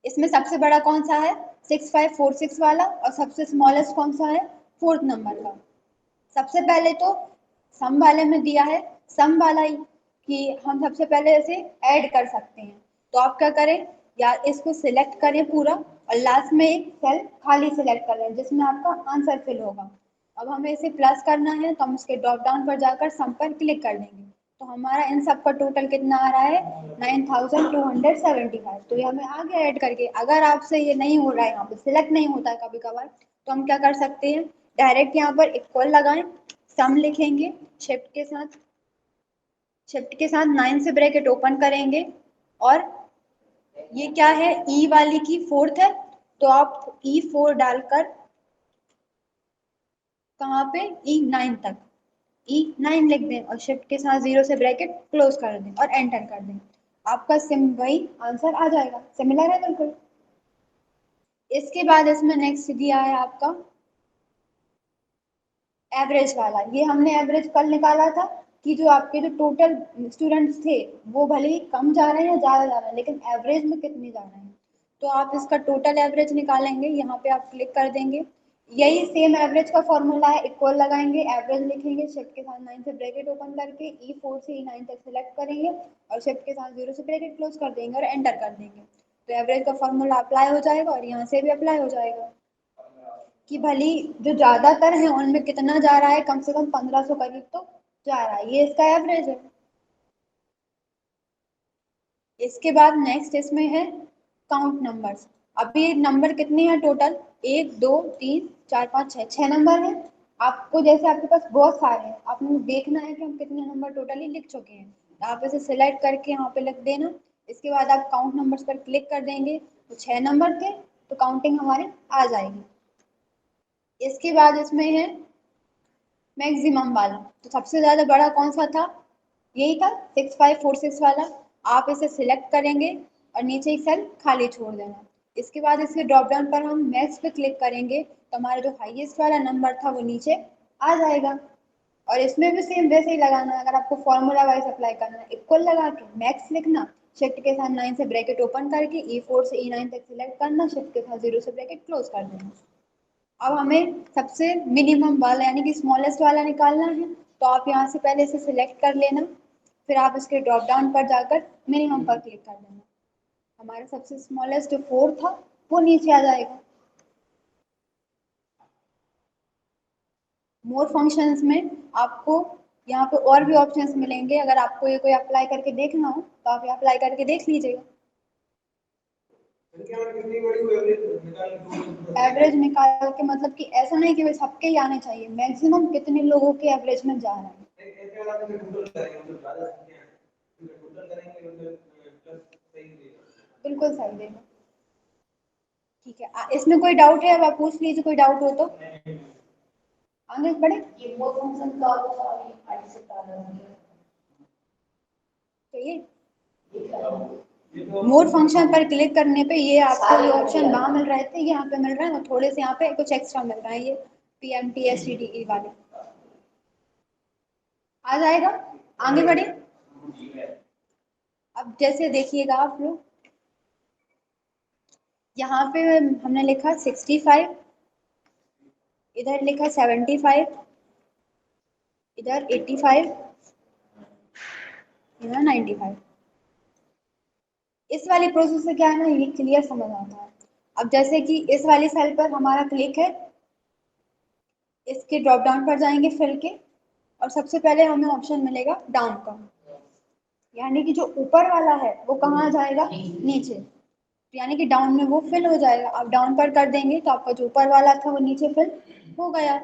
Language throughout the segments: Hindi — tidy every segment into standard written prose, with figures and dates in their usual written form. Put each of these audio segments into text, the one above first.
इसमें सबसे बड़ा कौन सा है? 6546 वाला। और सबसे स्मॉलेस्ट कौन सा है? फोर्थ नंबर का। सबसे पहले तो सम वाले में दिया है, सम वाला ही कि हम सबसे पहले इसे ऐड कर सकते हैं। तो आप क्या करें, या इसको सिलेक्ट करें पूरा और लास्ट में एक सेल खाली सिलेक्ट कर लें जिसमें आपका आंसर फिल होगा। अब हमें इसे प्लस करना है तो हम इसके ड्रॉप डाउन पर जाकर सम पर क्लिक कर देंगे। तो हमारा इन सब का टोटल कितना आ रहा है? 9275। तो ये हमें आगे ऐड करके, अगर आपसे ये नहीं हो रहा है, यहाँ पे सिलेक्ट नहीं होता है कभी कभार, तो हम क्या कर सकते हैं, डायरेक्ट यहाँ पर इक्वल लगाएं, सम लिखेंगे, शिफ्ट के साथ 9 से ब्रैकेट ओपन करेंगे। और ये क्या है, ई वाली की फोर्थ है, तो आप E4 डालकर कहाँ पे, E9 तक E9 लिख दें और शिफ्ट के साथ 0 से ब्रैकेट क्लोज कर दें और एंटर कर दें। आपका सिम वही आंसर आ जाएगा, सिमिलर है बिल्कुल। इसके बाद इसमें नेक्स्ट दिया है आपका एवरेज वाला। ये हमने एवरेज कल निकाला था कि जो आपके जो टोटल स्टूडेंट्स थे वो भले ही कम जा रहे हैं या ज़्यादा जा रहे हैं, लेकिन एवरेज में कितने जा रहे हैं। तो आप इसका टोटल एवरेज निकालेंगे, यहाँ पे आप क्लिक कर देंगे। यही सेम एवरेज का फॉर्मूला है, इक्वल लगाएंगे, एवरेज लिखेंगे, शिफ्ट के साथ 9 से ब्रैकेट ओपन करके E4 से E9 तक सिलेक्ट करेंगे और शिफ्ट के साथ 0 से ब्रैकेट क्लोज कर देंगे और एंटर कर देंगे। तो एवरेज का फॉर्मूला अप्लाई हो जाएगा और यहाँ से भी अप्लाई हो जाएगा कि भली जो ज्यादातर है उनमें कितना जा रहा है, कम से कम 1500 करीब तो जा रहा है, ये इसका एवरेज है। इसके बाद नेक्स्ट इसमें है काउंट नंबर्स। अभी नंबर कितने हैं टोटल? 1 2 3 4 5 6, 6 नंबर है। आपको जैसे आपके पास बहुत सारे हैं, आपको देखना है कि हम कितने नंबर टोटली लिख चुके हैं, तो आप इसे सिलेक्ट करके यहाँ पे लिख देना। इसके बाद आप काउंट नंबर्स पर क्लिक कर देंगे, तो 6 नंबर थे, तो काउंटिंग हमारे आ जाएगी। इसके बाद इसमें है मैक्सिमम वाला। तो सबसे ज्यादा बड़ा कौन सा था? यही था 6546 वाला। आप इसे सिलेक्ट करेंगे और नीचे एक सेल खाली छोड़ देना। इसके बाद इसके ड्रॉप डाउन पर हम मैक्स पे क्लिक करेंगे तो हमारा जो हाईएस्ट वाला नंबर था वो नीचे आ जाएगा। और इसमें भी सेम वैसे ही लगाना है, अगर आपको फॉर्मूला वाइज अप्लाई करना है, इक्वल लगा के मैक्स लिखना, शिफ्ट के साथ 9 से ब्रैकेट ओपन करके E4 से E9 तक सिलेक्ट करना, शिफ्ट के साथ 0 से ब्रैकेट क्लोज कर देना। अब हमें सबसे मिनिमम वाला यानी कि स्मॉलेस्ट वाला निकालना है, तो आप यहाँ से पहले इसे सिलेक्ट कर लेना, फिर आप इसके ड्रॉप डाउन पर जाकर मिनिमम पर क्लिक कर देना। हमारा सबसे स्मॉलेस्ट जो 4 था वो नीचे आ जाएगा। मोर फंक्शंस में आपको यहाँ पे और भी ऑप्शंस मिलेंगे, अगर आपको ये कोई अप्लाई करके देखना हो तो आप ये अप्लाई करके देख लीजिएगा। एवरेज निकाल के मतलब कि ऐसा नहीं कि सबके ही आने चाहिए, मैक्सिमम कितने लोगों के एवरेज में जा रहा है। बिल्कुल सही देगा। ठीक है, इसमें कोई डाउट है? अब आप पूछ लीजिए, कोई डाउट हो तो आगे बढ़े। तो ये मोर फंक्शन पर क्लिक करने पे ये आपको जो ऑप्शन वहां मिल रहे थे यहाँ पे मिल रहा है, और थोड़े से यहाँ पे कुछ एक्स्ट्रा मिल रहा है, ये PMTSTDE वाले आ जाएगा। आगे बढ़े। अब जैसे देखिएगा आप लोग, यहाँ पे हमने लिखा 65, इधर लिखा 75, इधर 85, इधर 95। इस वाली प्रोसेस से क्या है ना, ये क्लियर समझ आता है। अब जैसे कि इस वाली सेल पर हमारा क्लिक है, इसके ड्रॉप डाउन पर जाएंगे फिल के, और सबसे पहले हमें ऑप्शन मिलेगा डाउन का, यानी कि जो ऊपर वाला है वो कहाँ जाएगा, नीचे। तो यानी कि डाउन में वो फिल हो जाएगा। आप डाउन पर कर देंगे तो आपका जो ऊपर वाला था वो नीचे फिल हो गया।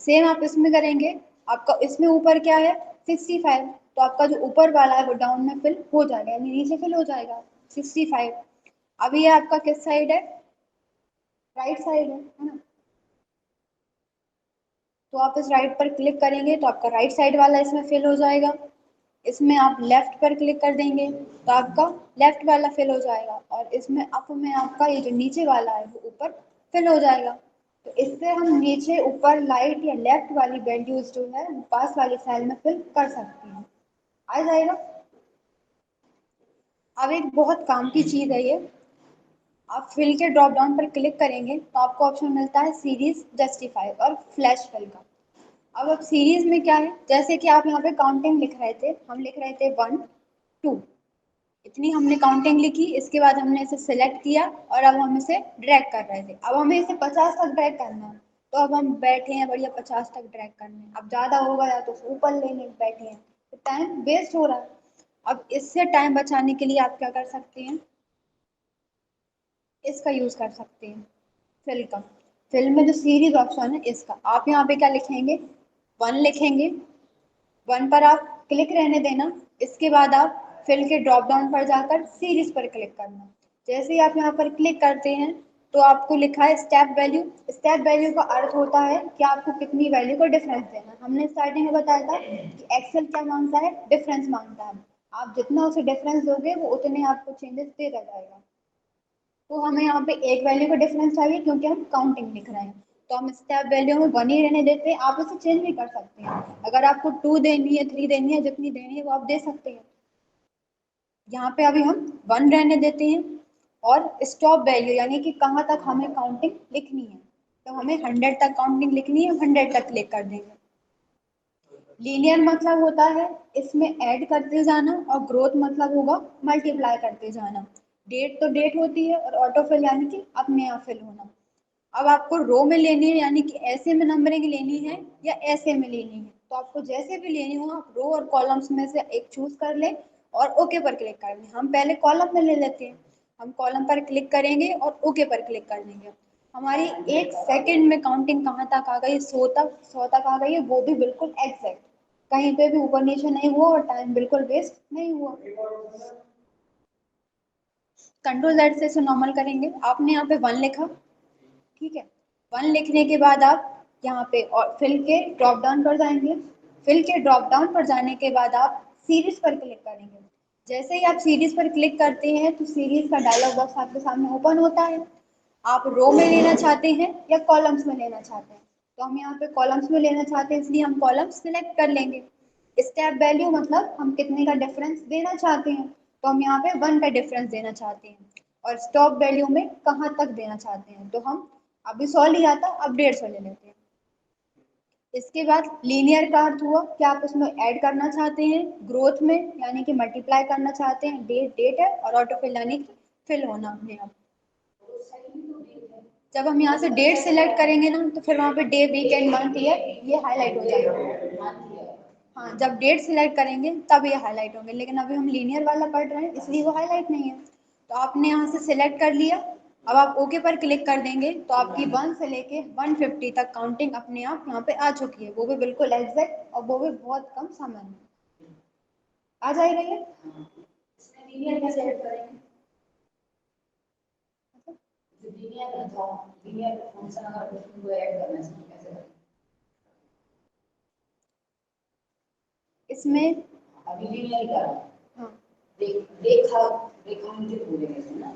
सेम आप इसमें करेंगे, आपका इसमें ऊपर क्या है, 65, तो आपका जो ऊपर वाला है वो डाउन में फिल हो जाएगा, यानी नीचे फिल हो जाएगा 65। अब ये आपका किस साइड है, राइट साइड है ना। तो आप इस राइट पर क्लिक करेंगे तो आपका राइट साइड वाला इसमें फिल हो जाएगा। इसमें आप लेफ्ट पर क्लिक कर देंगे तो आपका लेफ्ट वाला फिल हो जाएगा, और इसमें अप में आपका ये जो नीचे वाला है वो ऊपर फिल हो जाएगा। तो इससे हम नीचे ऊपर राइट या लेफ्ट वाली वैल्यूज जो है पास वाली सेल में फिल कर सकते हैं। आ जाएगा। अब एक बहुत काम की चीज है ये, आप फिल के ड्रॉप डाउन पर क्लिक करेंगे तो आपको ऑप्शन मिलता है सीरीज, जस्टिफाई और फ्लैश फिल का। अब सीरीज में क्या है, जैसे कि आप यहाँ पे काउंटिंग लिख रहे थे, हम लिख रहे थे 1 2, इतनी हमने काउंटिंग लिखी। इसके बाद हमने इसे सिलेक्ट किया और अब हम इसे ड्रैग कर रहे थे। अब हमें इसे 50 तक ड्रैग करना है, तो अब हम बैठे हैं बढ़िया 50 तक ड्रैग करने। अब ज़्यादा होगा या तो ऊपर लेने बैठे हैं, तो टाइम वेस्ट हो रहा है। अब इससे टाइम बचाने के लिए आप क्या कर सकते हैं, इसका यूज़ कर सकते हैं, फिल का। फिल में जो सीरीज ऑप्शन है इसका, आप यहाँ पे क्या लिखेंगे, 1 लिखेंगे। 1 पर आप क्लिक रहने देना। इसके बाद आप फिल के ड्रॉप डाउन पर जाकर सीरीज पर क्लिक करना। जैसे ही आप यहाँ पर क्लिक करते हैं तो आपको लिखा है स्टेप वैल्यू। स्टेप वैल्यू का अर्थ होता है कि आपको कितनी वैल्यू को डिफरेंस देना है। हमने स्टार्टिंग में बताया था कि एक्सेल क्या मांगता है, डिफरेंस मांगता है। आप जितना उसे डिफरेंस दोगे वो उतने आपको चेंजेस देता जाएगा। तो हमें यहाँ पे एक वैल्यू का डिफरेंस चाहिए क्योंकि हम काउंटिंग लिख रहे हैं, तो हम स्टेप वैल्यू में 1 ही रहने देते हैं। आप इसे चेंज भी कर सकते हैं, अगर आपको 2 देनी है, 3 देनी है, जितनी देनी है वो आप दे सकते हैं। यहाँ पे अभी हम 1 रहने देते हैं। और स्टॉप वैल्यू यानी कि कहाँ तक हमें काउंटिंग लिखनी है, तो हमें 100 तक काउंटिंग लिखनी है, 100 तक क्लिक कर देंगे। लीनियर मतलब होता है इसमें ऐड करते जाना, और ग्रोथ मतलब होगा मल्टीप्लाई करते जाना। डेट तो डेट होती है, और ऑटो फिल यानी कि अपने आप फिल होना। अब आपको रो में लेनी है यानी कि ऐसे में नंबरिंग लेनी है या ऐसे में लेनी है, तो आपको जैसे भी लेनी हो आप रो और कॉलम्स में से एक चूज कर लें और ओके पर क्लिक कर लें। हम पहले कॉलम में ले लेते हैं, हम कॉलम पर क्लिक करेंगे और ओके पर क्लिक कर देंगे। हमारी 1 सेकेंड में काउंटिंग कहाँ तक आ गई, 100 तक आ गई है, वो भी बिल्कुल एग्जैक्ट, कहीं पे भी ऊपर नीचे नहीं हुआ और टाइम बिल्कुल वेस्ट नहीं हुआ। कंट्रोल जेड से इसे नॉर्मल करेंगे। आपने यहाँ पे 1 लिखा, ठीक है। 1 लिखने के बाद आप यहाँ पे और फिल के ड्रॉप डाउन पर जाएंगे। फिल के ड्रॉप डाउन पर जाने के बाद आप सीरीज पर क्लिक करेंगे। जैसे ही आप सीरीज पर क्लिक करते हैं तो सीरीज का डायलॉग बॉक्स आपके सामने ओपन होता है। आप रो में लेना चाहते हैं या कॉलम्स में लेना चाहते हैं, तो हम यहाँ पे कॉलम्स में लेना चाहते हैं, इसलिए हम कॉलम्स सिलेक्ट कर लेंगे। स्टेप वैल्यू मतलब हम कितने का डिफरेंस देना चाहते हैं, तो हम यहाँ पे 1 का डिफरेंस देना चाहते हैं। और स्टॉप वैल्यू में कहाँ तक देना चाहते हैं, तो हम अभी 100 लिया था, अब 150 ले लेते हैं। इसके बाद लीनियर का अर्थ हुआ कि आप उसमें ऐड करना चाहते हैं, ग्रोथ में यानी कि मल्टीप्लाई करना चाहते हैं, डेट डेट है, और ऑटो फिल यानी कि फिल होना अपने आप। जब हम यहाँ से डेट सिलेक्ट करेंगे ना तो फिर वहाँ पे डे, वीकेंड, मंथ, ईयर ये हाईलाइट हो जाएगा। हाँ, जब डेट सिलेक्ट करेंगे तब ये हाईलाइट होंगे, लेकिन अभी हम लीनियर वाला पढ़ रहे हैं इसलिए वो हाईलाइट नहीं है। तो आपने यहाँ से सिलेक्ट कर लिया। अब आप ओके पर क्लिक कर देंगे तो आपकी 1 से लेके 150 तक काउंटिंग अपने आप यहाँ पे आ चुकी है, वो भी बिल्कुल एग्जैक्ट, और वो भी बहुत कम समय में आ जाएगा ये। लीनियर कैसे ऐड करेंगे, लीनियर फंक्शन अगर उसको ऐड करना चाहिए कैसे करें? इसमें अभी लीनियर का, हाँ, रेखा, रेखांकित बोलेंगे इसको ना।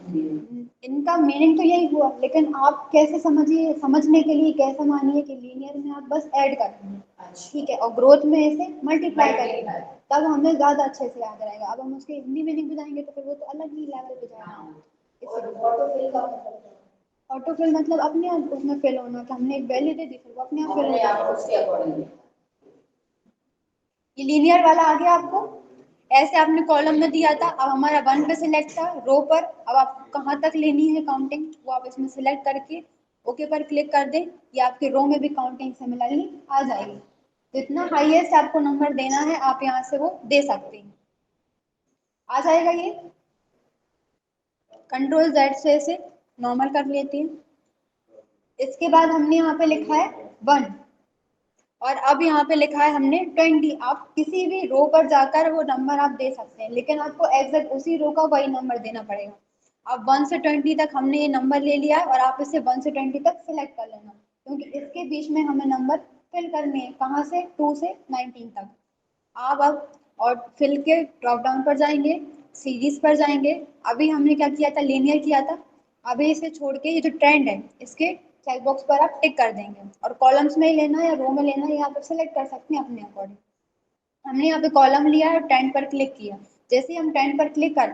इनका मीनिंग तो यही हुआ, लेकिन आप कैसे समझिए, समझने के लिए कैसे मानिए कि लीनियर में आप बस ऐड कर देंगे, ठीक है, और ग्रोथ में इसे मल्टीप्लाई करेंगे, तब हमें ज्यादा अच्छे से याद रहेगा। अब हम उसके हिंदी मीनिंग बताएंगे तो फिर वो तो अलग ही लेवल पे जाएगा। ऑटो फिल का मतलब, ऑटो फिल मतलब अपने आप उसमें फिल होना, कि हमने एक वैल्यू दे दी फिर वो अपने आप फिल हो जाएगा उसके अकॉर्डिंग। ये लीनियर वाला आ गया आपको। ऐसे आपने कॉलम में दिया था, अब हमारा 1 पे सिलेक्ट था, रो पर। अब आप कहाँ तक लेनी है काउंटिंग वो आप इसमें सिलेक्ट करके ओके पर क्लिक कर दें, या आपके रो में भी काउंटिंग सिमिलरली आ जाएगी। जितना हाईएस्ट आपको नंबर देना है आप यहाँ से वो दे सकते हैं, आ जाएगा ये। कंट्रोल जेड से इसे नॉर्मल कर लेती हैं। इसके बाद हमने यहाँ पे लिखा है 1, और अब यहाँ पे लिखा है हमने 20। आप किसी भी रो पर जाकर वो नंबर आप दे सकते हैं, लेकिन आपको एग्जैक्ट उसी रो का वही नंबर देना पड़ेगा। अब 1 से 20 तक हमने ये नंबर ले लिया है, और आप इसे 1 से 20 तक सिलेक्ट कर लेना, क्योंकि इसके बीच में हमें नंबर फिल करने हैं, कहाँ से, 2 से 19 तक। आप अब और फिल के ड्रॉप डाउन पर जाएंगे, सीरीज पर जाएंगे। अभी हमने क्या किया था, लीनियर किया था। अभी इसे छोड़ के ये जो ट्रेंड है इसके चेक बॉक्स पर आप टिक कर देंगे, और कॉलम्स में ही लेना है या रो में लेना है यहाँ पर सिलेक्ट कर सकते हैं अपने अकॉर्डिंग। हमने यहाँ पे कॉलम लिया है और ट्रेंड पर क्लिक किया। जैसे ही हम ट्रेंड पर क्लिक करते हैं